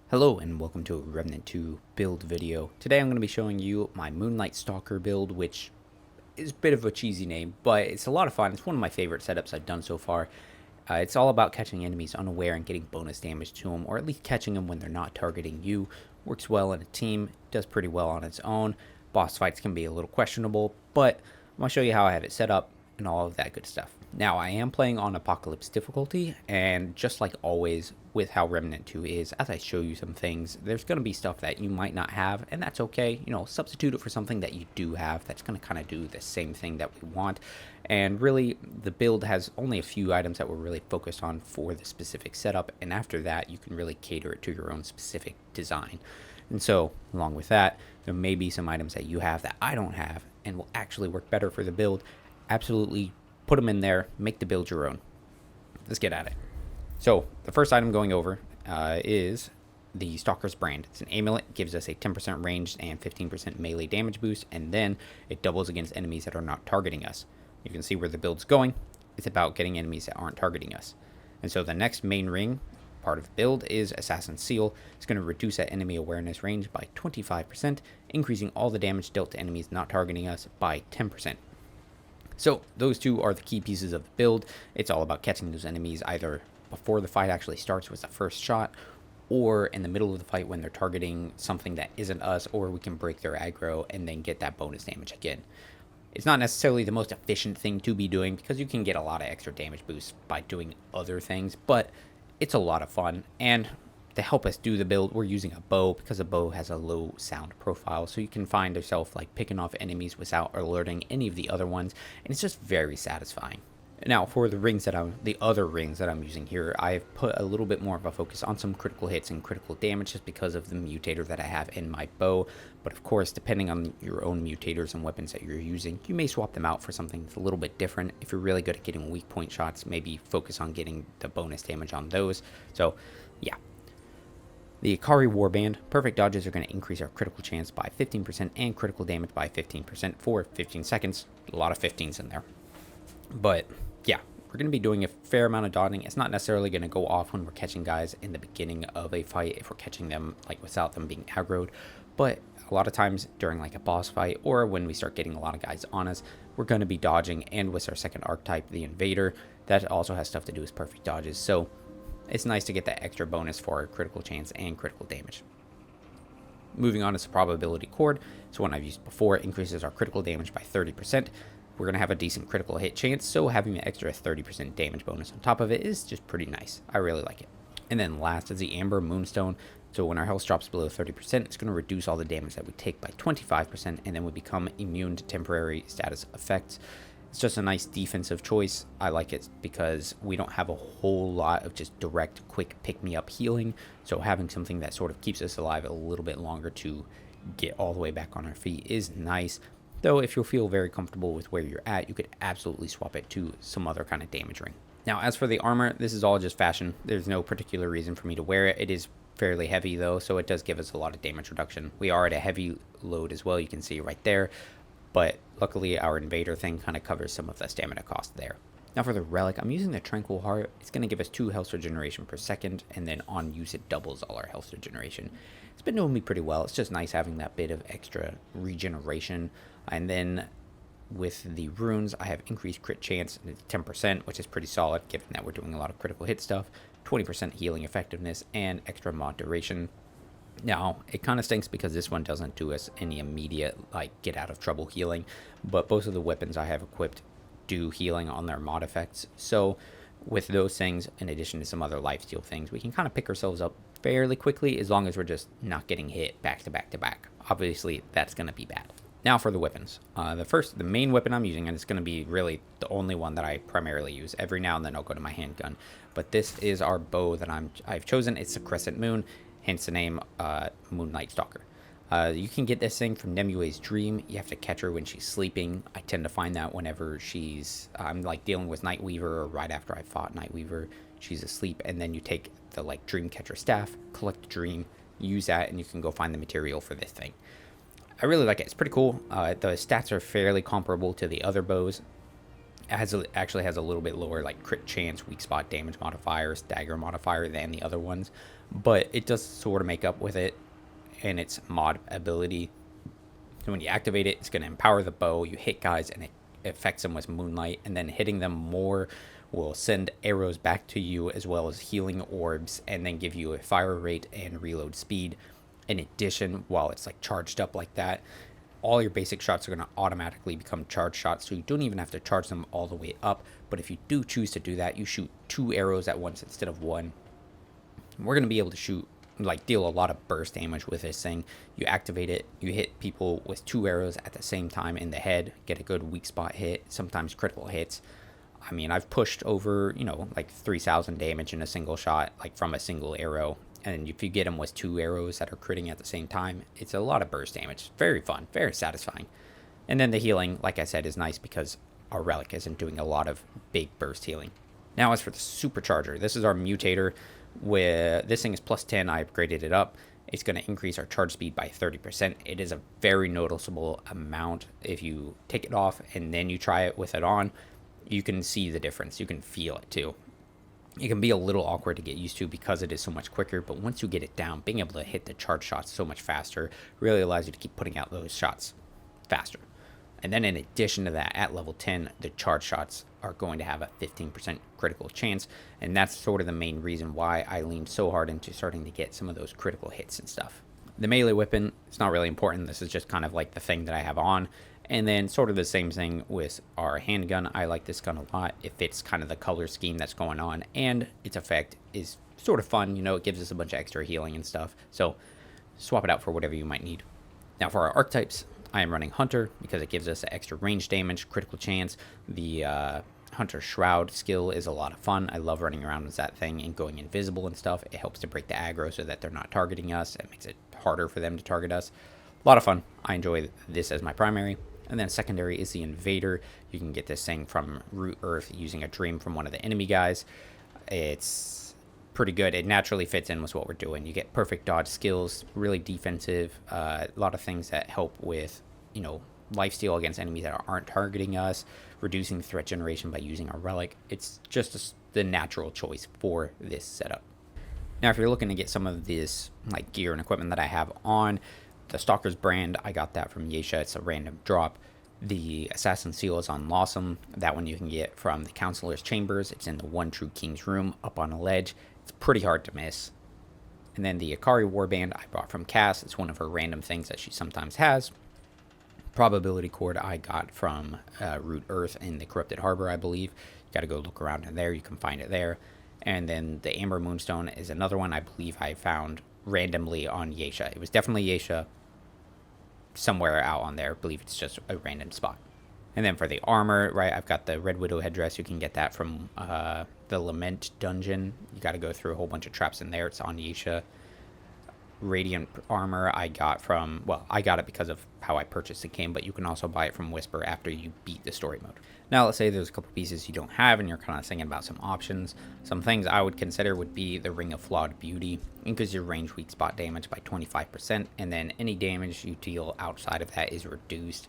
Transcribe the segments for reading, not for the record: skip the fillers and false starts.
Hello and welcome to a Remnant 2 build video. Today I'm going to be showing you my Moonlight Stalker build, which is a bit of a cheesy name, but it's a lot of fun. It's one of my favorite setups I've done so far. It's all about catching enemies unaware and getting bonus damage to them, or at least catching them when they're not targeting you. Works well in a team, does pretty well on its own. Boss fights can be a little questionable, but I'm going to show you how I have it set up and all of that good stuff. Now, I am playing on Apocalypse difficulty, and just like always with how Remnant 2 is, as I show you some things, there's going to be stuff that you might not have, and that's okay. You know, substitute it for something that you do have that's going to kind of do the same thing that we want. And really, the build has only a few items that we're really focused on for the specific setup, and after that, you can really cater it to your own specific design. And so, along with that, there may be some items that you have that I don't have and will actually work better for the build. Absolutely put them in there, make the build your own. Let's get at it. So the first item going over is the Stalker's brand. It's an amulet, gives us a 10% ranged and 15% melee damage boost, and then it doubles against enemies that are not targeting us. You can see where the build's going. It's about getting enemies that aren't targeting us. And so the next main ring part of the build is Assassin's Seal. It's going to reduce that enemy awareness range by 25%, increasing all the damage dealt to enemies not targeting us by 10%. So those two are the key pieces of the build. It's all about catching those enemies either before the fight actually starts with the first shot, or in the middle of the fight when they're targeting something that isn't us, or we can break their aggro and then get that bonus damage again. It's not necessarily the most efficient thing to be doing because you can get a lot of extra damage boosts by doing other things, but it's a lot of fun. And to help us do the build, we're using a bow because a bow has a low sound profile, so you can find yourself like picking off enemies without alerting any of the other ones, and it's just very satisfying. Now, for the other rings that I'm using here, I've put a little bit more of a focus on some critical hits and critical damage just because of the mutator that I have in my bow. But of course, depending on your own mutators and weapons that you're using, you may swap them out for something that's a little bit different. If you're really good at getting weak point shots, maybe focus on getting the bonus damage on those. So, yeah. The Ikari Warband, perfect dodges are going to increase our critical chance by 15% and critical damage by 15% for 15 seconds. A lot of 15s in there. But yeah, we're going to be doing a fair amount of dodging. It's not necessarily going to go off when we're catching guys in the beginning of a fight if we're catching them like without them being aggroed. But a lot of times during like a boss fight or when we start getting a lot of guys on us, we're going to be dodging. And with our second archetype, the Invader, that also has stuff to do with perfect dodges. So it's nice to get that extra bonus for our critical chance and critical damage. Moving on to the probability cord. It's one I've used before. It increases our critical damage by 30%. We're going to have a decent critical hit chance, so having an extra 30% damage bonus on top of it is just pretty nice. I really like it. And then last is the Amber Moonstone. So when our health drops below 30%, it's going to reduce all the damage that we take by 25%, and then we become immune to temporary status effects. It's just a nice defensive choice. I like it because we don't have a whole lot of just direct, quick pick-me-up healing. So having something that sort of keeps us alive a little bit longer to get all the way back on our feet is nice. Though if you'll feel very comfortable with where you're at, you could absolutely swap it to some other kind of damage ring. Now, as for the armor, this is all just fashion. There's no particular reason for me to wear it. It is fairly heavy, though, so it does give us a lot of damage reduction. We are at a heavy load as well, you can see right there. But luckily, our Invader thing kind of covers some of the stamina cost there. Now for the relic, I'm using the Tranquil Heart. It's going to give us 2 health regeneration per second, and then on use it doubles all our health regeneration. It's been doing me pretty well. It's just nice having that bit of extra regeneration. And then with the runes, I have increased crit chance 10%, which is pretty solid given that we're doing a lot of critical hit stuff, 20% healing effectiveness, and extra mod duration. Now, it kind of stinks because this one doesn't do us any immediate, like, get out of trouble healing, but both of the weapons I have equipped do healing on their mod effects. So with those things, in addition to some other lifesteal things, we can kind of pick ourselves up fairly quickly as long as we're just not getting hit back to back to back. Obviously, that's going to be bad. Now for the weapons. The main weapon I'm using, and it's going to be really the only one that I primarily use. Every now and then I'll go to my handgun. But this is our bow that I've chosen. It's a Crescent Moon, hence the name Moonlight Stalker. You can get this thing from Nemue's Dream. You have to catch her when she's sleeping. I tend to find that whenever I'm like dealing with Nightweaver, or right after I fought Nightweaver, she's asleep, and then you take the like Dreamcatcher staff, collect the dream, use that, and you can go find the material for this thing. I really like it. It's pretty cool. The stats are fairly comparable to the other bows. Actually has a little bit lower like crit chance, weak spot damage modifier, stagger modifier than the other ones. but it does sort of make up with it in its mod ability. So when you activate it, it's going to empower the bow. You hit guys and it affects them with Moonlight, and then hitting them more will send arrows back to you as well as healing orbs, and then give you a fire rate and reload speed. In addition, while it's like charged up like that, all your basic shots are going to automatically become charge shots, so you don't even have to charge them all the way up. But if you do choose to do that, you shoot 2 arrows at once instead of 1. We're going to be able to shoot, like, deal a lot of burst damage with this thing. You activate it, you hit people with 2 arrows at the same time in the head, get a good weak spot hit, sometimes critical hits. I mean, I've pushed over, like 3,000 damage in a single shot, like from a single arrow. And if you get them with 2 arrows that are critting at the same time, it's a lot of burst damage. Very fun, very satisfying. And then the healing, like I said, is nice because our relic isn't doing a lot of big burst healing. Now, as for the supercharger, this is our mutator. Where this thing is plus 10, I upgraded it up. It's going to increase our charge speed by 30%. It is a very noticeable amount. If you take it off and then you try it with it on, you can see the difference. You can feel it too. It can be a little awkward to get used to because it is so much quicker, but once you get it down, being able to hit the charge shots so much faster really allows you to keep putting out those shots faster. And then in addition to that, at level 10, the charge shots are going to have a 15% critical chance, and that's sort of the main reason why I leaned so hard into starting to get some of those critical hits and stuff. The melee weapon, it's not really important. This is just kind of like the thing that I have on. And then sort of the same thing with our handgun. I like this gun a lot. It fits kind of the color scheme that's going on, and its effect is sort of fun. It gives us a bunch of extra healing and stuff. So swap it out for whatever you might need. Now for our archetypes, I am running Hunter because it gives us extra range damage, critical chance. The Hunter Shroud skill is a lot of fun. I love running around with that thing and going invisible and stuff. It helps to break the aggro so that they're not targeting us. It makes it harder for them to target us. A lot of fun. I enjoy this as my primary. And then secondary is the Invader. You can get this thing from Root Earth using a dream from one of the enemy guys. It's pretty good. It naturally fits in with what we're doing. You get perfect dodge skills, really defensive, a lot of things that help with, lifesteal against enemies that aren't targeting us, reducing threat generation by using our relic. It's just the natural choice for this setup. Now, if you're looking to get some of this like gear and equipment that I have on, the Stalker's brand, I got that from Yesha. It's a random drop. The Assassin Seal is on Lawsome. That one you can get from the Counselor's Chambers. It's in the One True King's room up on a ledge. It's pretty hard to miss. And then the Akari Warband I bought from Cass. It's one of her random things that she sometimes has. Probability Cord I got from Root Earth in the Corrupted Harbor, I believe. You got to go look around in there. You can find it there. And then the Amber Moonstone is another one I believe I found randomly on Yesha. It was definitely Yesha. Somewhere out on there. I believe it's just a random spot. And then for the armor, right, I've got the Red Widow headdress. You can get that from the Lament dungeon. You got to go through a whole bunch of traps in there. It's on Yesha. Radiant armor I got from, I got it because of how I purchased the game, but you can also buy it from Whisper after you beat the story mode. Now, let's say there's a couple pieces you don't have and you're kind of thinking about some options. Some things I would consider would be the Ring of Flawed Beauty. Increases your range weak spot damage by 25%, and then any damage you deal outside of that is reduced.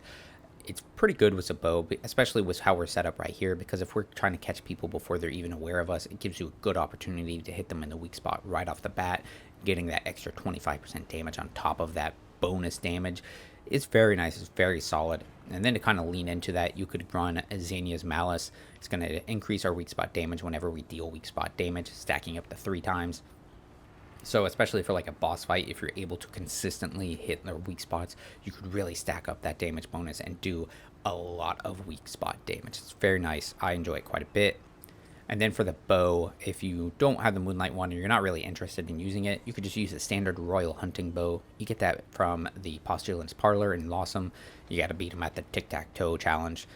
It's pretty good with a bow, especially with how we're set up right here, because if we're trying to catch people before they're even aware of us, it gives you a good opportunity to hit them in the weak spot right off the bat, getting that extra 25% damage on top of that bonus damage. It's very nice. It's very solid. And then to kind of lean into that, you could run Xania's Malice. It's going to increase our weak spot damage whenever we deal weak spot damage, stacking up to 3 times. So especially for like a boss fight, if you're able to consistently hit their weak spots, you could really stack up that damage bonus and do a lot of weak spot damage. It's very nice. I enjoy it quite a bit. And then for the bow, if you don't have the Moonlight one or you're not really interested in using it, you could just use the standard Royal Hunting Bow. You get that from the Postulant's Parlor in Lawsome. You got to beat him at the Tic-Tac-Toe challenge.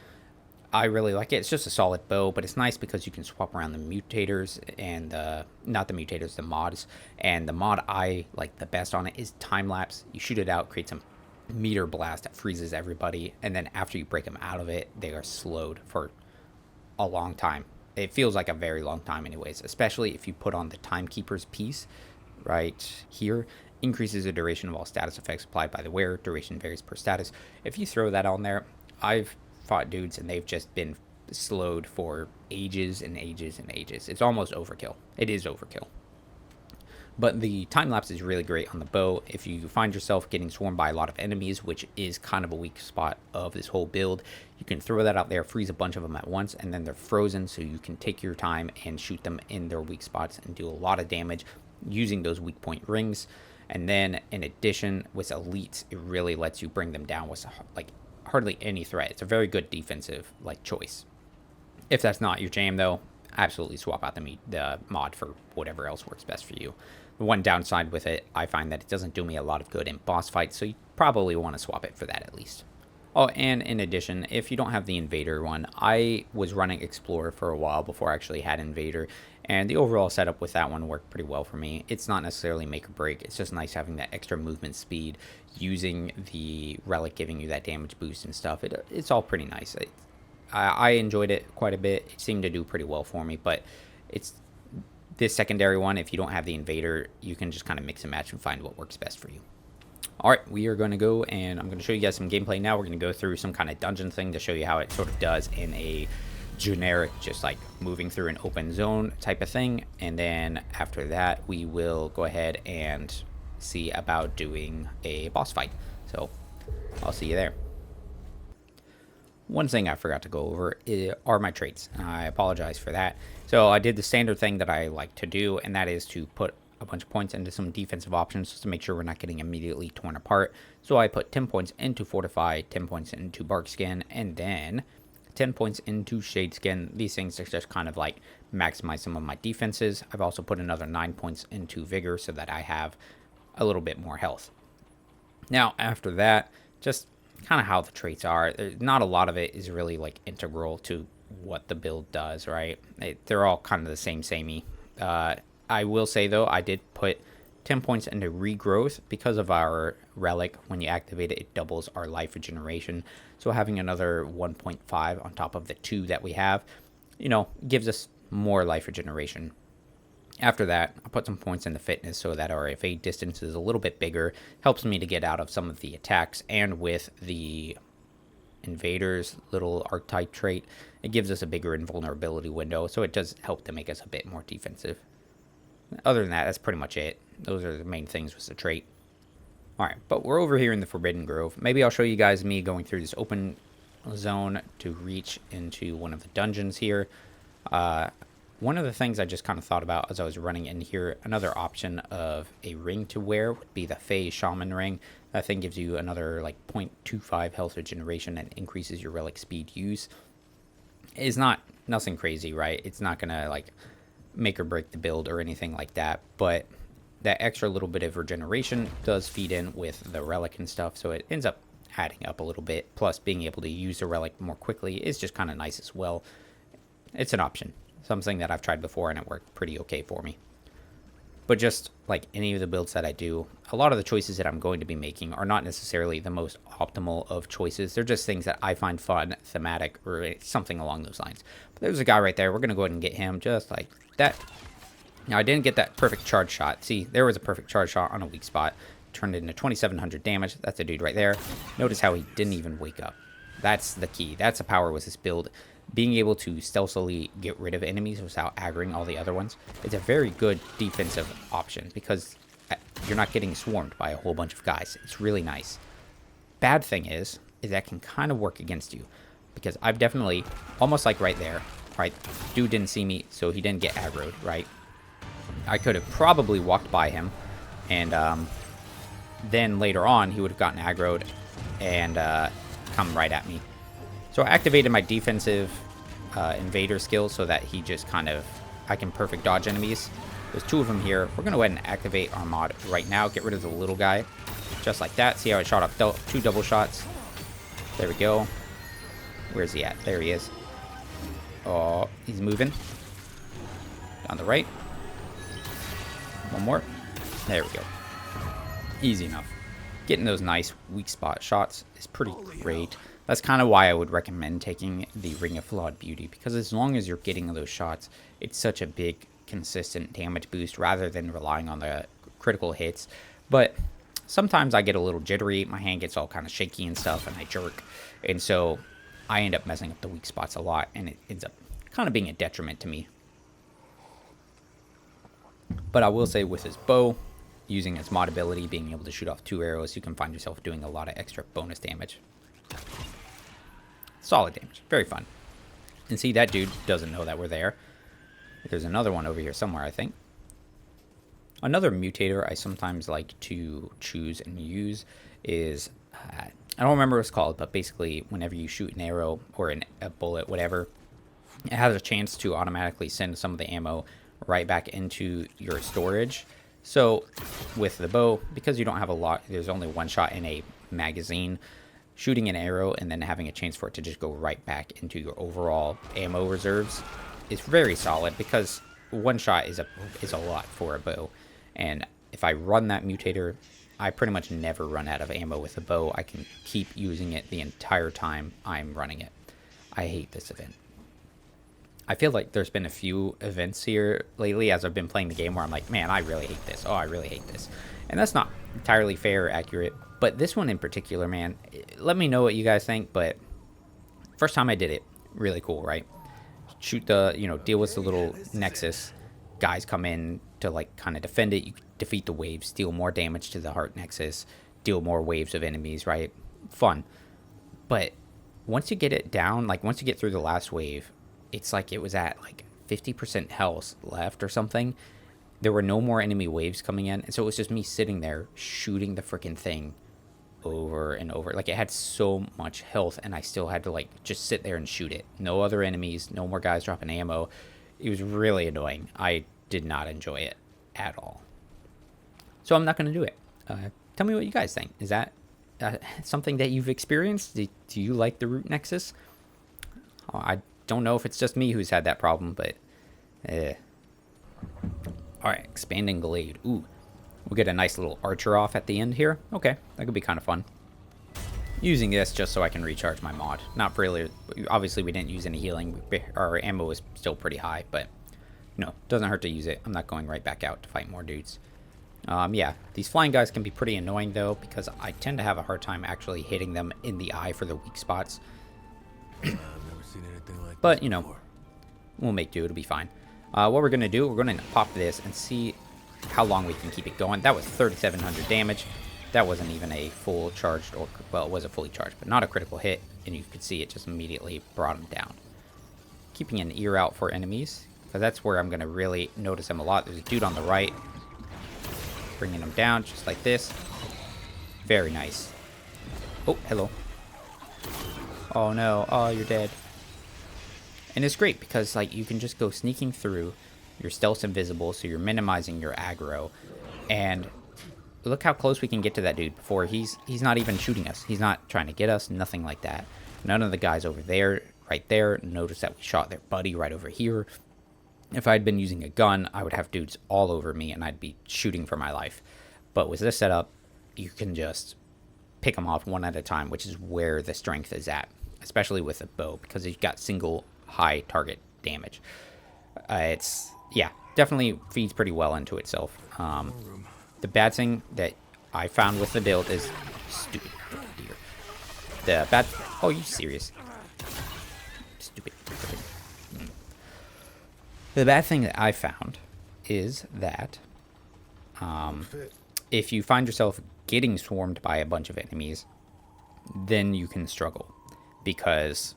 I really like it. It's just a solid bow, but it's nice because you can swap around the mutators and not the mutators, the mods. And the mod I like the best on it is Time Lapse. You shoot it out, create some meter blast that freezes everybody, and then after you break them out of it, they are slowed for a long time. It feels like a very long time anyways, especially if you put on the Timekeeper's piece right here. Increases the duration of all status effects applied by the wearer. Duration varies per status. If you throw that on there, I've fought dudes and they've just been slowed for ages and ages and ages. It's almost overkill. It is overkill. But the time lapse is really great on the bow. If you find yourself getting swarmed by a lot of enemies, which is kind of a weak spot of this whole build, you can throw that out there, freeze a bunch of them at once, and then they're frozen, so you can take your time and shoot them in their weak spots and do a lot of damage using those weak point rings. And then in addition, with elites, it really lets you bring them down with like hardly any threat. It's a very good defensive like choice. If that's not your jam though, absolutely swap out the mod for whatever else works best for you. The one downside with it, I find that it doesn't do me a lot of good in boss fights, so you probably want to swap it for that at least. Oh, and in addition, if you don't have the Invader one, I was running Explorer for a while before I actually had Invader, and the overall setup with that one worked pretty well for me. It's not necessarily make or break, it's just nice having that extra movement speed, using the relic giving you that damage boost and stuff. It's all pretty nice. I enjoyed it quite a bit. It seemed to do pretty well for me, but it's this secondary one, if you don't have the Invader, you can just kind of mix and match and find what works best for you. Alright, we are going to go, and I'm going to show you guys some gameplay now. We're going to go through some kind of dungeon thing to show you how it sort of does in a generic, just like moving through an open zone type of thing. And then after that, we will go ahead and see about doing a boss fight. So, I'll see you there. One thing I forgot to go over are my traits. I apologize for that. So I did the standard thing that I like to do, and that is to put a bunch of points into some defensive options just to make sure we're not getting immediately torn apart. So I put 10 points into Fortify, 10 points into Bark Skin, and then 10 points into Shade Skin. These things are just kind of like maximize some of my defenses. I've also put another 9 points into Vigor so that I have a little bit more health. Now, after that, just kind of how the traits are. Not a lot of it is really like integral to what the build does, right? They're all kind of the samey. I will say though, I did put 10 points into Regrowth because of our relic. When you activate it, it doubles our life regeneration. So having another 1.5 on top of the 2 that we have, you know, gives us more life regeneration. After that, I put some points into Fitness so that our evade distance is a little bit bigger. Helps me to get out of some of the attacks, and with the Invader's little archetype trait, it gives us a bigger invulnerability window, so it does help to make us a bit more defensive. Other than that, that's pretty much it. Those are the main things with the trait. Alright, but we're over here in the Forbidden Grove. Maybe I'll show you guys me going through this open zone to reach into one of the dungeons here. One of the things I just kind of thought about as I was running in here, another option of a ring to wear would be the Fey Shaman ring. That thing gives you another like 0.25 health regeneration and increases your relic speed use. It's nothing crazy, right? It's not gonna like make or break the build or anything like that, but that extra little bit of regeneration does feed in with the relic and stuff, so it ends up adding up a little bit. Plus, being able to use the relic more quickly is just kind of nice as well. It's an option. Something that I've tried before and it worked pretty okay for me. But just like any of the builds that I do, a lot of the choices that I'm going to be making are not necessarily the most optimal of choices. They're just things that I find fun, thematic, or something along those lines. But there's a guy right there. We're going to go ahead and get him just like that. Now, I didn't get that perfect charge shot. See, there was a perfect charge shot on a weak spot. Turned it into 2,700 damage. That's a dude right there. Notice how he didn't even wake up. That's the key. That's the power with this build. Being able to stealthily get rid of enemies without aggroing all the other ones. It's a very good defensive option because you're not getting swarmed by a whole bunch of guys. It's really nice. Bad thing is that can kind of work against you because I've definitely, almost like right there, right? Dude didn't see me, so he didn't get aggroed, right? I could have probably walked by him, and then later on he would have gotten aggroed and come right at me. So I activated my defensive invader skill so that he just kind of, I can perfect dodge enemies. There's 2 of them here. We're going to go ahead and activate our mod right now. Get rid of the little guy. Just like that. See how it shot up 2 double shots. There we go. Where's he at? There he is. Oh, he's moving. On the right. One more. There we go. Easy enough. Getting those nice weak spot shots is pretty great. That's kind of why I would recommend taking the Ring of Flawed Beauty, because as long as you're getting those shots, it's such a big, consistent damage boost rather than relying on the critical hits. But sometimes I get a little jittery, my hand gets all kind of shaky and stuff, and I jerk. And so I end up messing up the weak spots a lot, and it ends up kind of being a detriment to me. But I will say with his bow, using its mod ability, being able to shoot off 2 arrows, you can find yourself doing a lot of extra bonus damage. Solid damage. Very fun. And see, that dude doesn't know that we're there. There's another one over here somewhere, I think. Another mutator I sometimes like to choose and use is, I don't remember what it's called, but basically whenever you shoot an arrow or a bullet, whatever, it has a chance to automatically send some of the ammo right back into your storage. So with the bow, because you don't have a lot, there's only one shot in a magazine, shooting an arrow and then having a chance for it to just go right back into your overall ammo reserves is very solid, because one shot is a lot for a bow. And if I run that mutator, I pretty much never run out of ammo with a bow. I can keep using it the entire time I'm running it. I hate this event. I feel like there's been a few events here lately as I've been playing the game where I'm like, man, I really hate this. Oh, I really hate this. And that's not entirely fair or accurate. But this one in particular, man, let me know what you guys think. But first time I did it, really cool, right? Shoot the, deal with the little nexus. Guys come in to, like, kind of defend it. You defeat the waves, deal more damage to the heart nexus, deal more waves of enemies, right? Fun. But once you get it down, like, once you get through the last wave, it's like it was at, like, 50% health left or something. There were no more enemy waves coming in. And so it was just me sitting there shooting the freaking thing over and over. Like, it had so much health, and I still had to, like, just sit there and shoot it. No other enemies, no more guys dropping ammo. It was really annoying. I did not enjoy it at all. So I'm not going to do it. Tell me what you guys think. Is that something that you've experienced? Do you like the root nexus? I don't know if it's just me who's had that problem, but alright, expanding Glade. Ooh, we'll get a nice little archer off at the end here. Okay, that could be kind of fun. Using this just so I can recharge my mod. Not really, obviously we didn't use any healing. Our ammo is still pretty high, but doesn't hurt to use it. I'm not going right back out to fight more dudes. Yeah, these flying guys can be pretty annoying though, because I tend to have a hard time actually hitting them in the eye for the weak spots. But, we'll make do. It'll be fine. What we're going to do, we're going to pop this and see how long we can keep it going. That was 3,700 damage. That wasn't even a full charged, or, well, it was a fully charged, but not a critical hit. And you could see it just immediately brought him down. Keeping an ear out for enemies, because that's where I'm going to really notice them a lot. There's a dude on the right. Bringing him down just like this. Very nice. Oh, hello. Oh, no. Oh, you're dead. And it's great because, like, you can just go sneaking through. Your stealth's invisible, so you're minimizing your aggro. And look how close we can get to that dude before he's not even shooting us. He's not trying to get us, nothing like that. None of the guys over there, right there, notice that we shot their buddy right over here. If I'd been using a gun, I would have dudes all over me, and I'd be shooting for my life. But with this setup, you can just pick them off one at a time, which is where the strength is at, especially with a bow, because you've got single high target damage. Yeah, definitely feeds pretty well into itself. The bad thing that I found with the build is stupid. Oh, dear. Oh, you serious? Stupid. The bad thing that I found is that if you find yourself getting swarmed by a bunch of enemies, then you can struggle, because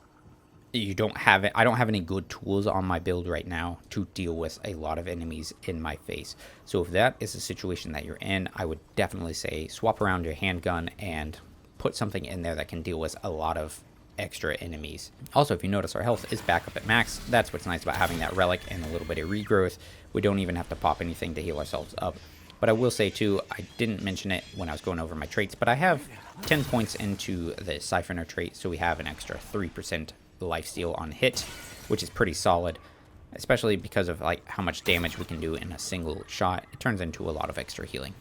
I don't have any good tools on my build right now to deal with a lot of enemies in my face. So if that is the situation that you're in, I would definitely say swap around your handgun and put something in there that can deal with a lot of extra enemies. Also, if you notice, our health is back up at max. That's what's nice about having that relic and a little bit of regrowth. We don't even have to pop anything to heal ourselves up. But I will say too, I didn't mention it when I was going over my traits, but I have 10 points into the Siphoner trait, so we have an extra 3% lifesteal on hit, which is pretty solid, especially because of, like, how much damage we can do in a single shot. It turns into a lot of extra healing.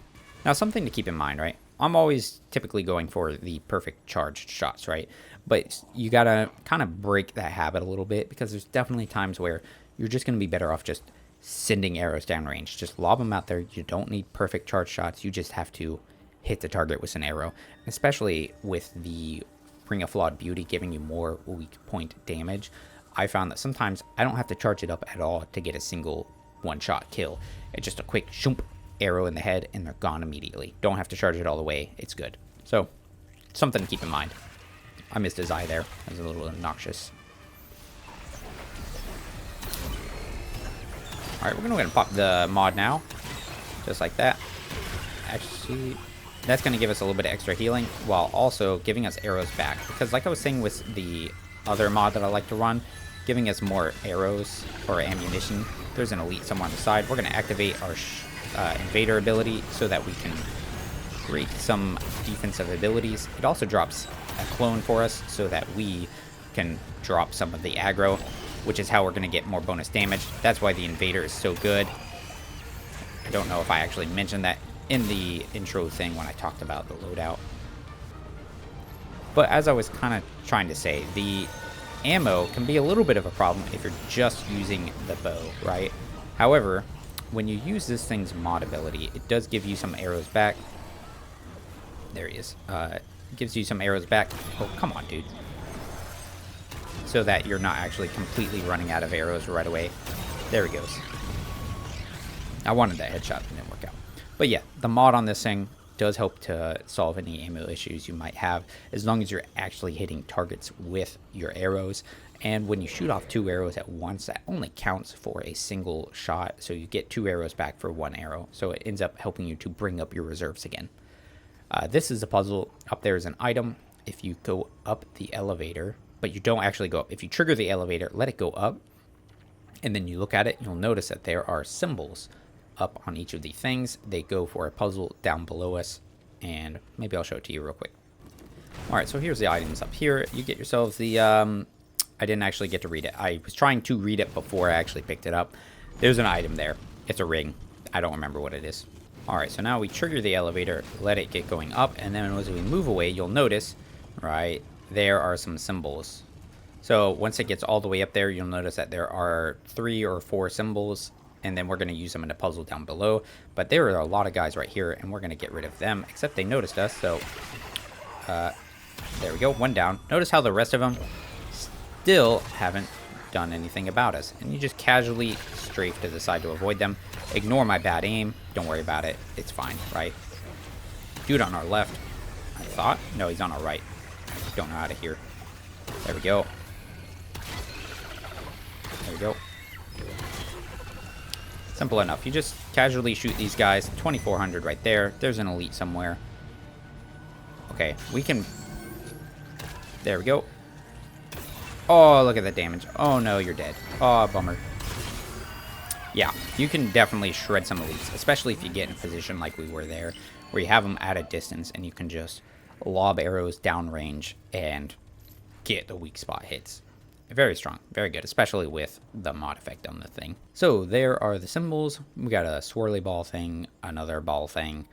Now, something to keep in mind, right? I'm always typically going for the perfect charged shots, right? But you gotta kind of break that habit a little bit, because there's definitely times where you're just gonna be better off just sending arrows downrange. Just lob them out there. You don't need perfect charge shots. You just have to hit the target with an arrow, especially with the Ring of Flawed Beauty giving you more weak point damage. I found that sometimes I don't have to charge it up at all to get a single one-shot kill. It's just a quick shoomp, arrow in the head, and they're gone immediately. Don't have to charge it all the way. It's good. So, something to keep in mind. I missed his eye there. That was a little obnoxious. Alright, we're going to go ahead and pop the mod now. Just like that. Actually, that's going to give us a little bit of extra healing, while also giving us arrows back. Because like I was saying with the other mod that I like to run, giving us more arrows or ammunition. There's an elite somewhere on the side. We're going to activate our invader ability so that we can create some defensive abilities. It also drops a clone for us so that we can drop some of the aggro, which is how we're going to get more bonus damage. That's why the invader is so good. I don't know if I actually mentioned that in the intro thing when I talked about the loadout. But as I was kind of trying to say, the ammo can be a little bit of a problem if you're just using the bow, right? However, when you use this thing's mod ability, it does give you some arrows back. There he is. Gives you some arrows back. Oh, come on, dude. So that you're not actually completely running out of arrows right away. There he goes. I wanted that headshot, but it didn't work out. But yeah, the mod on this thing does help to solve any ammo issues you might have, as long as you're actually hitting targets with your arrows. And when you shoot off 2 arrows at once, that only counts for a single shot, so you get 2 arrows back for 1 arrow. So it ends up helping you to bring up your reserves again. This is a puzzle. Up there is an item. If you go up the elevator, but you don't actually go up. If you trigger the elevator, let it go up, and then you look at it, you'll notice that there are symbols up on each of the things. They go for a puzzle down below us, and maybe I'll show it to you real quick. Alright, so here's the items up here. You get yourselves the, I didn't actually get to read it. I was trying to read it before I actually picked it up. There's an item there. It's a ring. I don't remember what it is. Alright, so now we trigger the elevator, let it get going up, and then as we move away, you'll notice, right, there are some symbols. So once it gets all the way up there, you'll notice that there are 3 or 4 symbols, and then we're going to use them in a puzzle down below. But there are a lot of guys right here, and we're going to get rid of them, except they noticed us, so there we go, 1 down. Notice how the rest of them still haven't done anything about us, and you just casually strafe to the side to avoid them. Ignore my bad aim, don't worry about it, it's fine, right? Dude on our left, I thought. No, he's on our right. I don't know how to hear. There we go. There we go. Simple enough. You just casually shoot these guys. 2400 right there. There's an elite somewhere. Okay, we can... There we go. Oh, look at the damage. Oh no, you're dead. Oh, bummer. Yeah, you can definitely shred some elites, especially if you get in a position like we were there, where you have them at a distance and you can just lob arrows downrange and get the weak spot hits. Very strong, very good, especially with the mod effect on the thing. So there are the symbols. We got a swirly ball thing, another ball thing,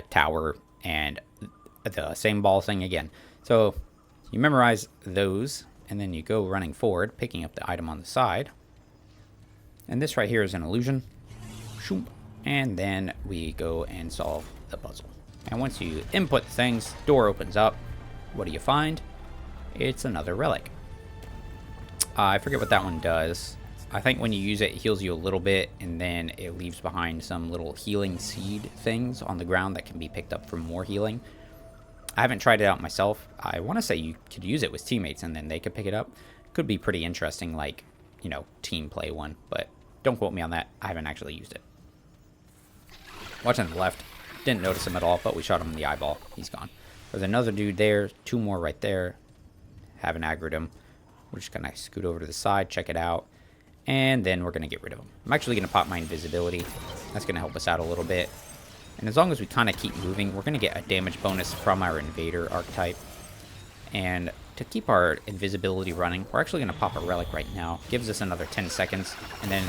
tower, and the same ball thing again. So you memorize those, and then you go running forward, picking up the item on the side. And this right here is an illusion. And then we go and solve the puzzle. And once you input things, door opens up. What do you find? It's another relic. I forget what that one does. I think when you use it, it heals you a little bit, and then it leaves behind some little healing seed things on the ground that can be picked up for more healing. I haven't tried it out myself. I want to say you could use it with teammates, and then they could pick it up. Could be pretty interesting, like, you know, team play one, but don't quote me on that. I haven't actually used it. Watching the left, didn't notice him at all, but we shot him in the eyeball. He's gone. There's another dude there, 2 more right there. Haven't aggroed him. We're just gonna scoot over to the side, check it out, and then we're gonna get rid of him. I'm actually gonna pop my invisibility. That's gonna help us out a little bit. And as long as we kind of keep moving, we're gonna get a damage bonus from our invader archetype. And to keep our invisibility running, we're actually gonna pop a relic right now. Gives us another 10 seconds, and then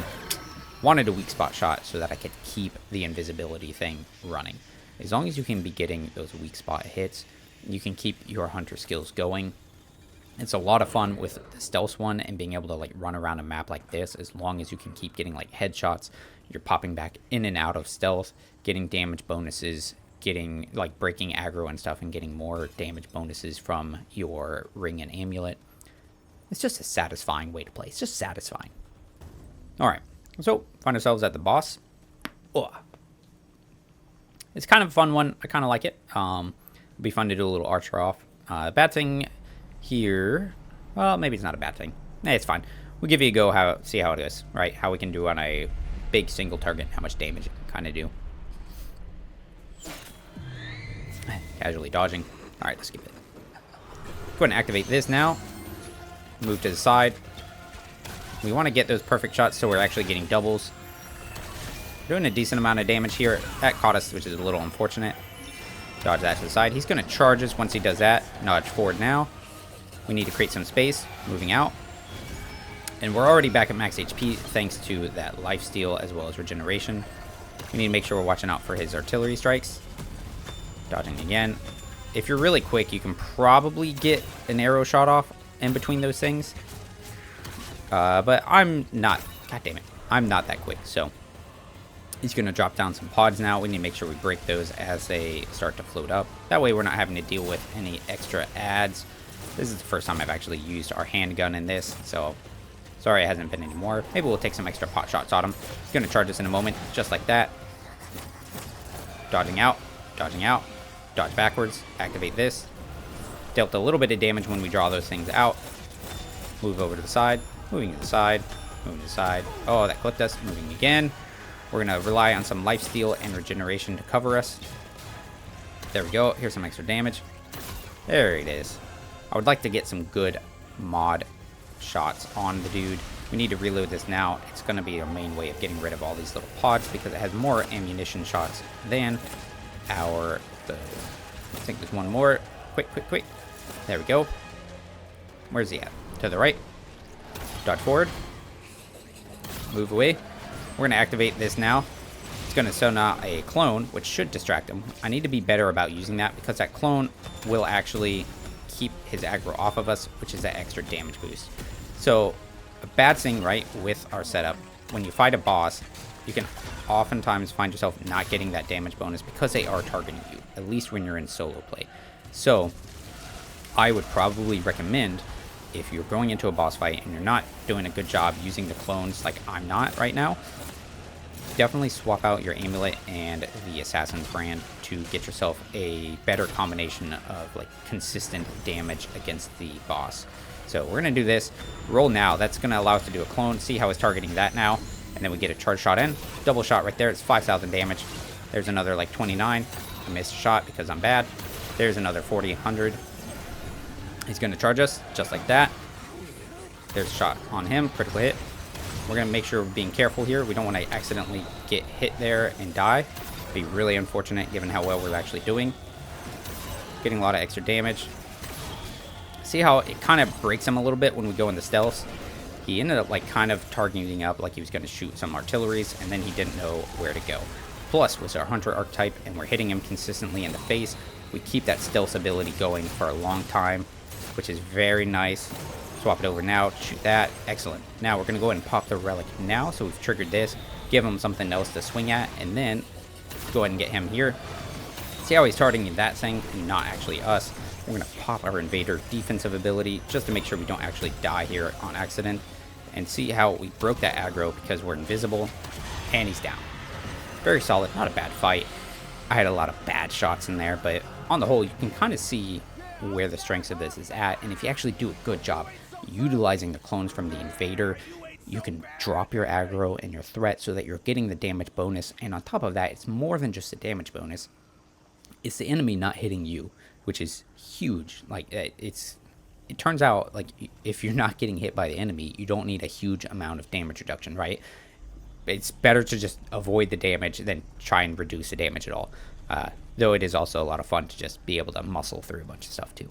wanted a weak spot shot so that I could keep the invisibility thing running. As long as you can be getting those weak spot hits, you can keep your hunter skills going. It's a lot of fun with the stealth one and being able to like run around a map like this. As long as you can keep getting like headshots, you're popping back in and out of stealth, getting damage bonuses, getting like breaking aggro and stuff, and getting more damage bonuses from your ring and amulet. It's just a satisfying way to play. It's just satisfying. All right, So, find ourselves at the boss. Oh. It's kind of a fun one. I kind of like it. It'd be fun to do a little archer off. Bad thing here. Well, maybe it's not a bad thing. It's fine. We'll give you a go, see how it is, right? How we can do on a big single target, how much damage it can kind of do. Casually dodging. All right, let's skip it. Go ahead and activate this now. Move to the side. We want to get those perfect shots so we're actually getting doubles. Doing a decent amount of damage here. That caught us, which is a little unfortunate. Dodge that to the side. He's going to charge us once he does that. Nudge forward now. We need to create some space. Moving out. And we're already back at max HP thanks to that lifesteal as well as regeneration. We need to make sure we're watching out for his artillery strikes. Dodging again. If you're really quick, you can probably get an arrow shot off in between those things. But I'm not. God damn it. I'm not that quick, so he's going to drop down some pods now. We need to make sure we break those as they start to float up. That way we're not having to deal with any extra adds. This is the first time I've actually used our handgun in this, so sorry it hasn't been any more. Maybe we'll take some extra pot shots on him. He's going to charge us in a moment, just like that. Dodging out, dodge backwards, activate this. Dealt a little bit of damage when we draw those things out. Move over to the side, moving to the side, moving to the side. Oh, that clipped us, moving again. We're going to rely on some lifesteal and regeneration to cover us. There we go. Here's some extra damage. There it is. I would like to get some good mod shots on the dude. We need to reload this now. It's going to be our main way of getting rid of all these little pods because it has more ammunition shots than our bow. I think there's one more. Quick. There we go. Where's he at? To the right. Dodge forward. Move away. We're going to activate this now. It's going to send out a clone, which should distract him. I need to be better about using that because that clone will actually keep his aggro off of us, which is that extra damage boost. So, a bad thing, right, with our setup, when you fight a boss, you can oftentimes find yourself not getting that damage bonus because they are targeting you, at least when you're in solo play. So, I would probably recommend, if you're going into a boss fight and you're not doing a good job using the clones like I'm not right now, definitely swap out your amulet and the assassin brand to get yourself a better combination of like consistent damage against the boss. So we're going to do this. Roll now. That's going to allow us to do a clone. See how it's targeting that now. And then we get a charge shot in. Double shot right there. It's 5,000 damage. There's another like 29. I missed a shot because I'm bad. There's another 4,100. He's going to charge us just like that. There's a shot on him. Critical hit. We're going to make sure we're being careful here. We don't want to accidentally get hit there and die. It'd be really unfortunate given how well we're actually doing. Getting a lot of extra damage. See how it kind of breaks him a little bit when we go into stealth? He ended up like kind of targeting up like he was going to shoot some artilleries, and then he didn't know where to go. Plus, with our hunter archetype, and we're hitting him consistently in the face, we keep that stealth ability going for a long time, which is very nice. Swap it over now, shoot that. Excellent. Now we're going to go ahead and pop the relic now, so we've triggered this, give him something else to swing at, and then go ahead and get him here. See how he's targeting that thing and not actually us. We're going to pop our invader defensive ability just to make sure we don't actually die here on accident. And see how we broke that aggro because we're invisible. And he's down. Very solid. Not a bad fight. I had a lot of bad shots in there, but on the whole, you can kind of see where the strengths of this is at. And if you actually do a good job utilizing the clones from the invader, you can drop your aggro and your threat so that you're getting the damage bonus. And on top of that, it's more than just a damage bonus. It's the enemy not hitting you, which is huge. Like, it turns out, like, if you're not getting hit by the enemy, you don't need a huge amount of damage reduction, right? It's better to just avoid the damage than try and reduce the damage at all. Though it is also a lot of fun to just be able to muscle through a bunch of stuff, too.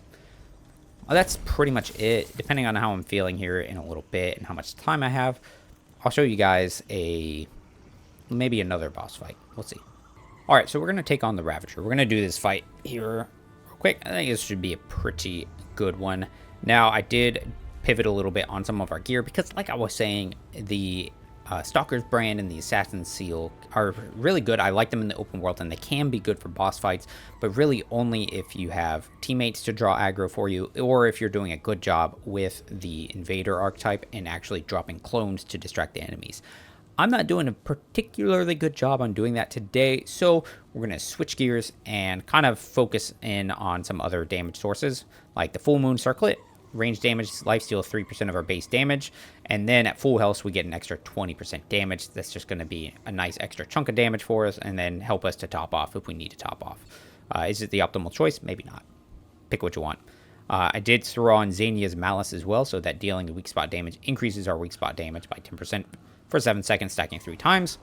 Well, that's pretty much it. Depending on how I'm feeling here in a little bit and how much time I have, I'll show you guys maybe another boss fight. We'll see. Alright, so we're going to take on the Ravager. We're going to do this fight here real quick. I think this should be a pretty good one. Now, I did pivot a little bit on some of our gear because, like I was saying, the Stalker's brand and the Assassin's Seal are really good. I like them in the open world, and they can be good for boss fights, but really only if you have teammates to draw aggro for you, or if you're doing a good job with the Invader archetype and actually dropping clones to distract the enemies. I'm not doing a particularly good job on doing that today, so we're going to switch gears and kind of focus in on some other damage sources, like the Full Moon Circlet. Range damage, lifesteal 3% of our base damage, and then at full health we get an extra 20% damage. That's just going to be a nice extra chunk of damage for us, and then help us to top off if we need to top off. Is it the optimal choice? Maybe not. Pick what you want. I did throw on Xania's Malice as well, so that dealing weak spot damage increases our weak spot damage by 10% for 7 seconds, stacking 3 times.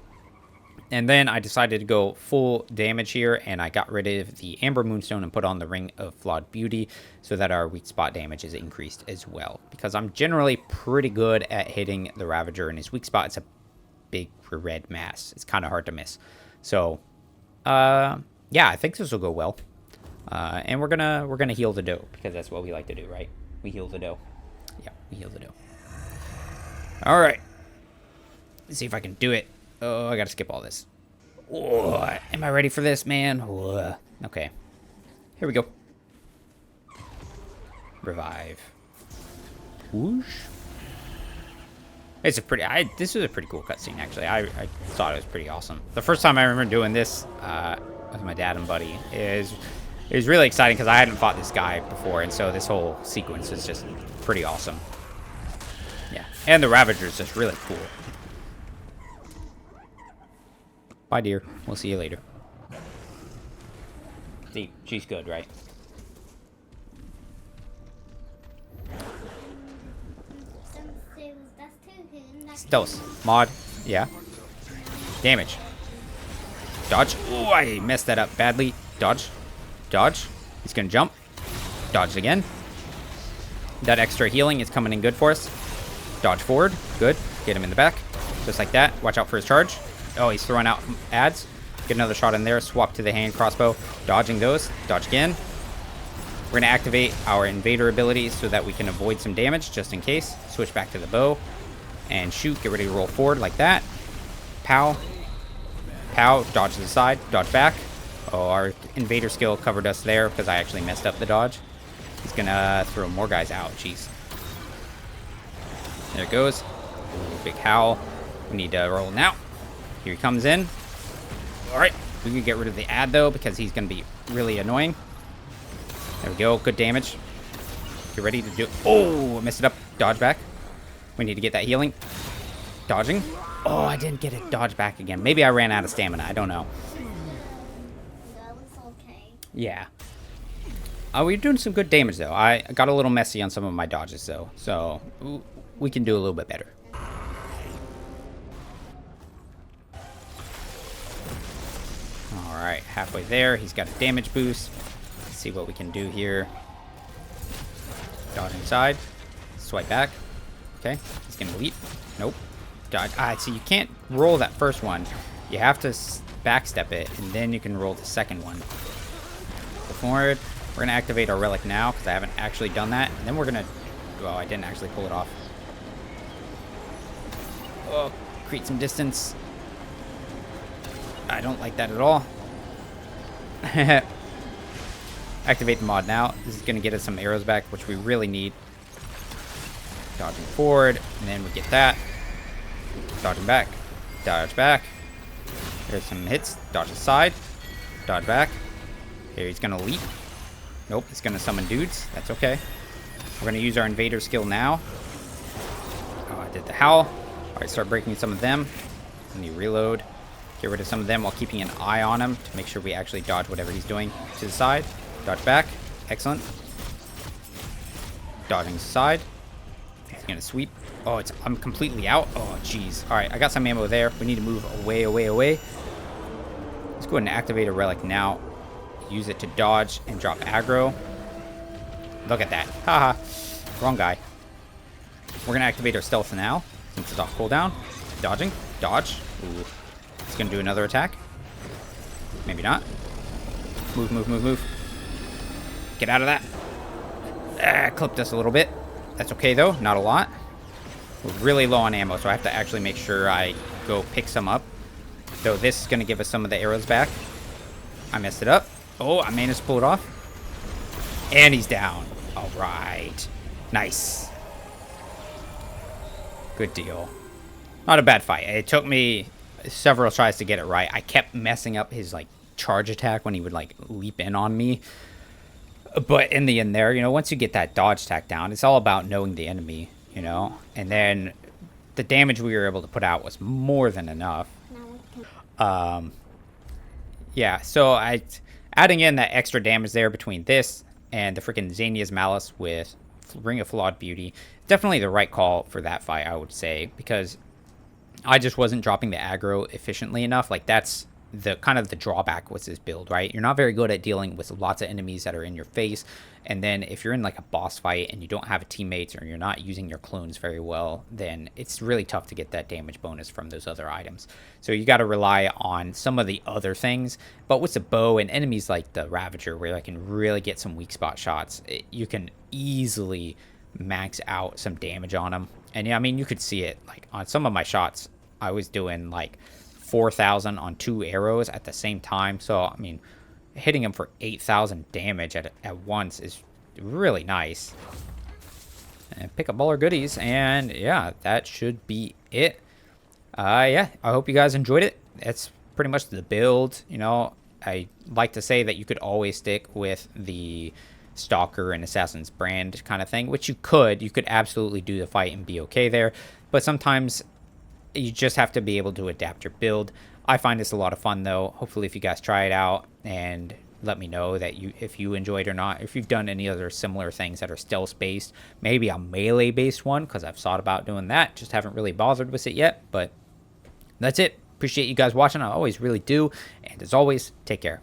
And then I decided to go full damage here, and I got rid of the Amber Moonstone and put on the Ring of Flawed Beauty so that our weak spot damage is increased as well. Because I'm generally pretty good at hitting the Ravager in his weak spot. It's a big red mass. It's kind of hard to miss. So, yeah, I think this will go well. And we're gonna heal the dough, because that's what we like to do, right? We heal the dough. Yeah, we heal the dough. All right. Let's see if I can do it. Oh, I gotta skip all this. Oh, am I ready for this, man? Oh, okay. Here we go. Revive. Whoosh. It's a pretty... this was a pretty cool cutscene, actually. I thought it was pretty awesome. The first time I remember doing this with my dad and buddy it was really exciting because I hadn't fought this guy before, and so this whole sequence is just pretty awesome. Yeah, and the Ravager is just really cool. Bye, dear. We'll see you later. See, she's good, right? Stealth. Mod. Yeah. Damage. Dodge. Oh, I messed that up badly. Dodge. Dodge. He's going to jump. Dodge again. That extra healing is coming in good for us. Dodge forward. Good. Get him in the back. Just like that. Watch out for his charge. Oh, he's throwing out adds. Get another shot in there. Swap to the hand crossbow. Dodging those. Dodge again. We're going to activate our invader abilities so that we can avoid some damage just in case. Switch back to the bow. And shoot. Get ready to roll forward like that. Pow. Pow. Dodge to the side. Dodge back. Oh, our invader skill covered us there because I actually messed up the dodge. He's going to throw more guys out. Jeez. There it goes. Ooh, big howl. We need to roll now. Here he comes in. Alright. We can get rid of the ad, though, because he's going to be really annoying. There we go. Good damage. Get ready to do... Oh, I messed it up. Dodge back. We need to get that healing. Dodging. Oh, I didn't get it. Dodge back again. Maybe I ran out of stamina. I don't know. Yeah. We're doing some good damage, though. I got a little messy on some of my dodges, though. So, we can do a little bit better. Alright, halfway there. He's got a damage boost. Let's see what we can do here. Dodge inside. Swipe back. Okay, he's going to leap. Nope. Dodge. So you can't roll that first one. You have to backstep it, and then you can roll the second one. Go forward. We're going to activate our relic now, because I haven't actually done that. And then we're going to... Well, I didn't actually pull it off. Oh, create some distance. I don't like that at all. Activate the mod now. This is going to get us some arrows back, which we really need. Dodging forward, and then we get that. Dodging back. Dodge back. There's some hits. Dodge aside. Dodge back. Here, he's going to leap. Nope, he's going to summon dudes. That's okay. We're going to use our invader skill now. Oh, I did the howl. Alright, start breaking some of them. Let me reload. Get rid of some of them while keeping an eye on him to make sure we actually dodge whatever he's doing to the side. Dodge back. Excellent. Dodging to the side. He's going to sweep. Oh, I'm completely out. Oh, jeez. Alright, I got some ammo there. We need to move away, away, away. Let's go ahead and activate a relic now. Use it to dodge and drop aggro. Look at that. Haha. Wrong guy. We're going to activate our stealth now, since it's off cooldown. Dodging. Dodge. Ooh. It's going to do another attack. Maybe not. Move, move, move, move. Get out of that. Clipped us a little bit. That's okay, though. Not a lot. We're really low on ammo, so I have to actually make sure I go pick some up. So this is going to give us some of the arrows back. I messed it up. Oh, I managed to pull it off. And he's down. All right. Nice. Good deal. Not a bad fight. It took me several tries to get it right. I kept messing up his like charge attack when he would like leap in on me. But in the end there, you know, once you get that dodge attack down, it's all about knowing the enemy, you know? And then the damage we were able to put out was more than enough. Yeah, so adding in that extra damage there between this and the freaking Xania's Malice with Ring of Flawed Beauty, definitely the right call for that fight, I would say, because I just wasn't dropping the aggro efficiently enough. Like, that's the kind of the drawback with this build, right? You're not very good at dealing with lots of enemies that are in your face, and then if you're in like a boss fight and you don't have teammates or you're not using your clones very well, then it's really tough to get that damage bonus from those other items. So you got to rely on some of the other things. But with the bow and enemies like the Ravager, where I can really get some weak spot shots, you can easily max out some damage on them. And yeah, I mean, you could see it like on some of my shots. I was doing like 4,000 on 2 arrows at the same time. So I mean, hitting him for 8,000 damage at once is really nice. And pick up all our goodies, and yeah, that should be it. Yeah, I hope you guys enjoyed it. That's pretty much the build. You know, I like to say that you could always stick with the Stalker and Assassin's Brand kind of thing, which you could absolutely do the fight and be okay there. But sometimes you just have to be able to adapt your build. I find this a lot of fun, though. Hopefully, if you guys try it out and let me know that if you enjoyed or not. If you've done any other similar things that are stealth-based, maybe a melee-based one, because I've thought about doing that. Just haven't really bothered with it yet. But that's it. Appreciate you guys watching. I always really do. And as always, take care.